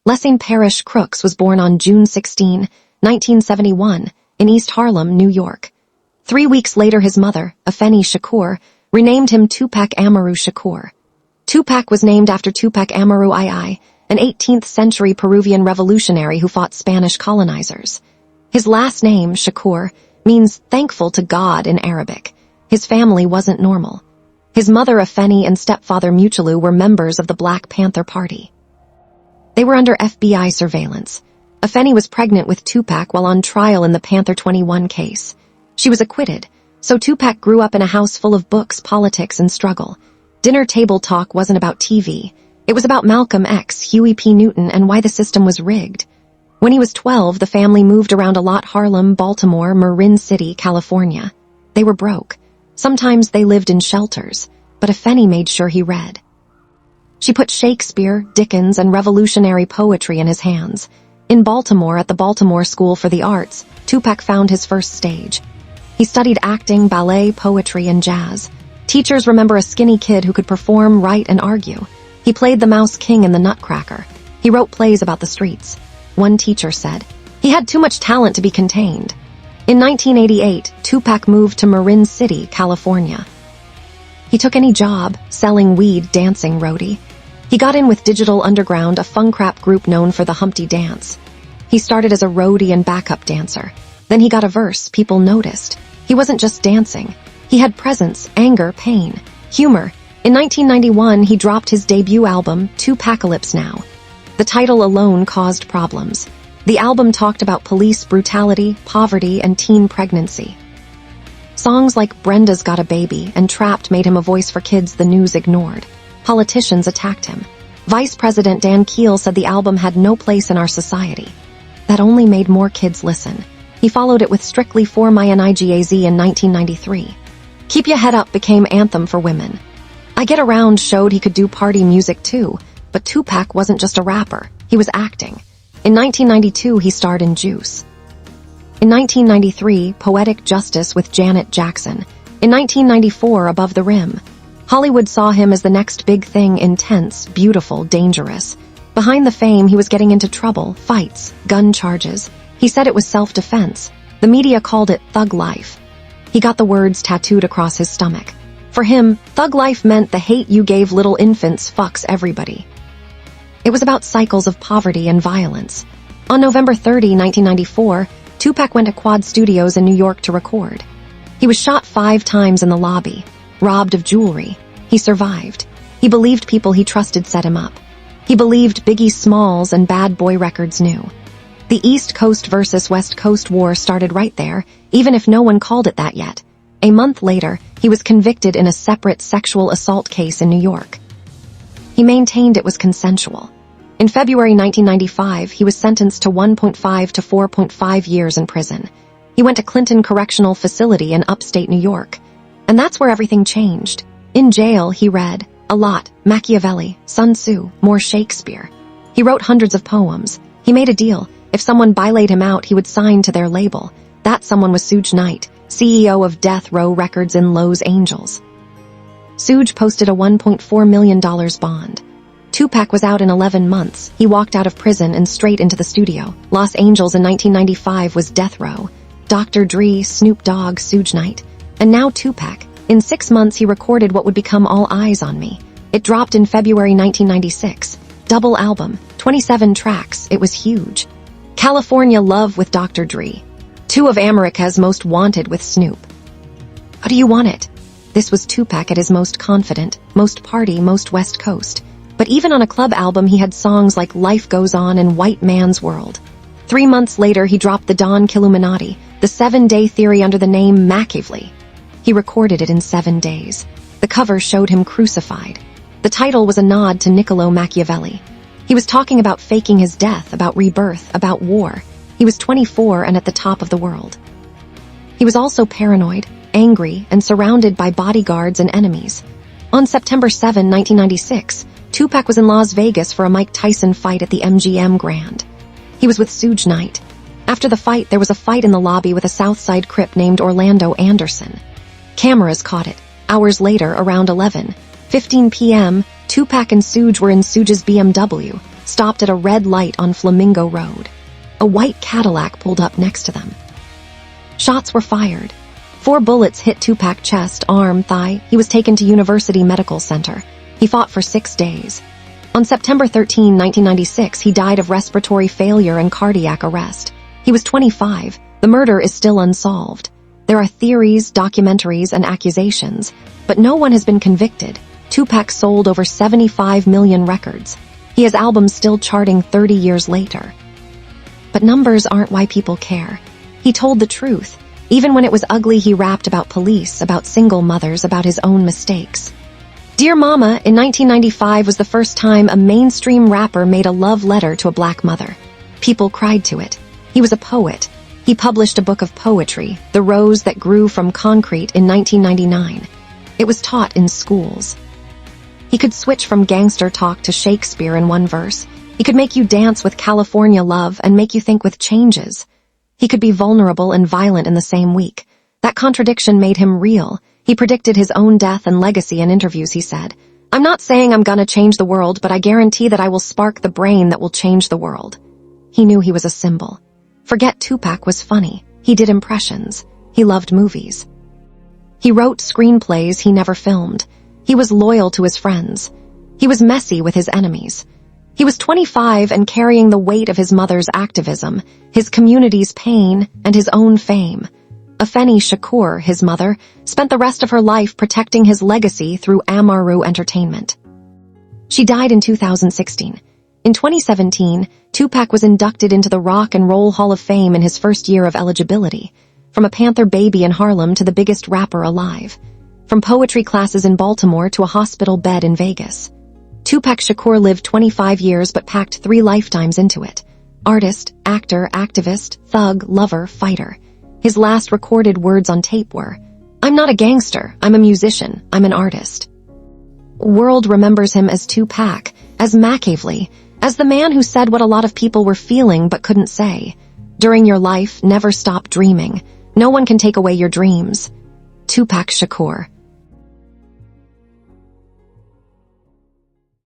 Lessing Parrish Crooks was born on June 16, 1971, in East Harlem, New York. 3 weeks later, his mother, Afeni Shakur, renamed him Tupac Amaru Shakur. Tupac was named after Tupac Amaru II, an 18th-century Peruvian revolutionary who fought Spanish colonizers. His last name, Shakur, means thankful to God in Arabic. His family wasn't normal. His mother, Afeni, and stepfather, Mutulu, were members of the Black Panther Party. They were under FBI surveillance. Afeni was pregnant with Tupac while on trial in the Panther 21 case. She was acquitted, so Tupac grew up in a house full of books, politics, and struggle. Dinner table talk wasn't about TV. It was about Malcolm X, Huey P. Newton, and why the system was rigged. When he was 12, the family moved around a lot: Harlem, Baltimore, Marin City, California. They were broke. Sometimes they lived in shelters, but Afeni made sure he read. She put Shakespeare, Dickens, and revolutionary poetry in his hands. In Baltimore, at the Baltimore School for the Arts, Tupac found his first stage. He studied acting, ballet, poetry, and jazz. Teachers remember a skinny kid who could perform, write, and argue. He played the Mouse King in the Nutcracker. He wrote plays about the streets. One teacher said, he had too much talent to be contained. In 1988, Tupac moved to Marin City, California. He took any job, selling weed, dancing, roadie. He got in with Digital Underground, a funk rap group known for the Humpty Dance. He started as a roadie and backup dancer. Then he got a verse, people noticed. He wasn't just dancing. He had presence, anger, pain, humor. In 1991, he dropped his debut album, Tupacalypse Now. The title alone caused problems. The album talked about police brutality, poverty, and teen pregnancy. Songs like Brenda's Got a Baby and Trapped made him a voice for kids the news ignored. Politicians attacked him. Vice President Dan Keel said the album had no place in our society. That only made more kids listen. He followed it with Strictly for My Nigaz in 1993. Keep Ya Head Up became anthem for women. I Get Around showed he could do party music too, but Tupac wasn't just a rapper, he was acting. In 1992, he starred in Juice. In 1993, Poetic Justice with Janet Jackson. In 1994, Above the Rim. Hollywood saw him as the next big thing: intense, beautiful, dangerous. Behind the fame, he was getting into trouble, fights, gun charges. He said it was self-defense. The media called it thug life. He got the words tattooed across his stomach. For him, thug life meant the hate you gave little infants fucks everybody. It was about cycles of poverty and violence. On November 30, 1994, Tupac went to Quad Studios in New York to record. He was shot 5 times in the lobby, robbed of jewelry. He survived. He believed people he trusted set him up. He believed Biggie Smalls and Bad Boy Records knew. The East Coast versus West Coast war started right there, even if no one called it that yet. A month later, he was convicted in a separate sexual assault case in New York. He maintained it was consensual. In February 1995, he was sentenced to 1.5 to 4.5 years in prison. He went to Clinton Correctional Facility in upstate New York. And that's where everything changed. In jail, he read a lot: Machiavelli, Sun Tzu, more Shakespeare. He wrote hundreds of poems. He made a deal. If someone bylaid him out, he would sign to their label. That someone was Suge Knight, CEO of Death Row Records in Los Angeles. Suge posted a $1.4 million bond. Tupac was out in 11 months. He walked out of prison and straight into the studio. Los Angeles in 1995 was Death Row. Dr. Dre, Snoop Dogg, Suge Knight. And now Tupac. In 6 months, he recorded what would become All Eyes on Me. It dropped in February 1996. Double album, 27 tracks. It was huge. California Love with Dr. Dre. 2 of America's Most Wanted with Snoop. How do you want it? This was Tupac at his most confident, most party, most West Coast. But even on a club album, he had songs like Life Goes On and White Man's World. 3 months later, he dropped the Don Killuminati, the 7-Day Theory under the name Machiavelli. He recorded it in 7 days. The cover showed him crucified. The title was a nod to Niccolo Machiavelli. He was talking about faking his death, about rebirth, about war. He was 24 and at the top of the world. He was also paranoid, angry, and surrounded by bodyguards and enemies. On September 7, 1996, Tupac was in Las Vegas for a Mike Tyson fight at the MGM Grand. He was with Suge Knight. After the fight, there was a fight in the lobby with a Southside Crip named Orlando Anderson. Cameras caught it. Hours later, around 11:15 p.m., Tupac and Suge were in Suge's BMW, stopped at a red light on Flamingo Road. A white Cadillac pulled up next to them. Shots were fired. 4 bullets hit Tupac chest, arm, thigh. He was taken to University Medical Center. He fought for 6 days. On September 13, 1996, he died of respiratory failure and cardiac arrest. He was 25. The murder is still unsolved. There are theories, documentaries, and accusations, but no one has been convicted. Tupac sold over 75 million records. He has albums still charting 30 years later. But numbers aren't why people care. He told the truth. Even when it was ugly, he rapped about police, about single mothers, about his own mistakes. Dear Mama in 1995 was the first time a mainstream rapper made a love letter to a black mother. People cried to it. He was a poet. He published a book of poetry, The Rose That Grew from Concrete, in 1999. It was taught in schools. He could switch from gangster talk to Shakespeare in one verse. He could make you dance with California Love and make you think with Changes. He could be vulnerable and violent in the same week. That contradiction made him real. He predicted his own death and legacy in interviews. He said, "I'm not saying I'm gonna change the world, but I guarantee that I will spark the brain that will change the world." He knew he was a symbol. Forget Tupac was funny. He did impressions. He loved movies. He wrote screenplays he never filmed. He was loyal to his friends. He was messy with his enemies. He was 25 and carrying the weight of his mother's activism, his community's pain, and his own fame. Afeni Shakur, his mother, spent the rest of her life protecting his legacy through Amaru Entertainment. She died in 2016. In 2017, Tupac was inducted into the Rock and Roll Hall of Fame in his first year of eligibility. From a Panther baby in Harlem to the biggest rapper alive. From poetry classes in Baltimore to a hospital bed in Vegas. Tupac Shakur lived 25 years but packed 3 lifetimes into it. Artist, actor, activist, thug, lover, fighter. His last recorded words on tape were, "I'm not a gangster, I'm a musician, I'm an artist." World remembers him as Tupac, as Machiavelli, as the man who said what a lot of people were feeling but couldn't say. During your life, never stop dreaming. No one can take away your dreams. Tupac Shakur.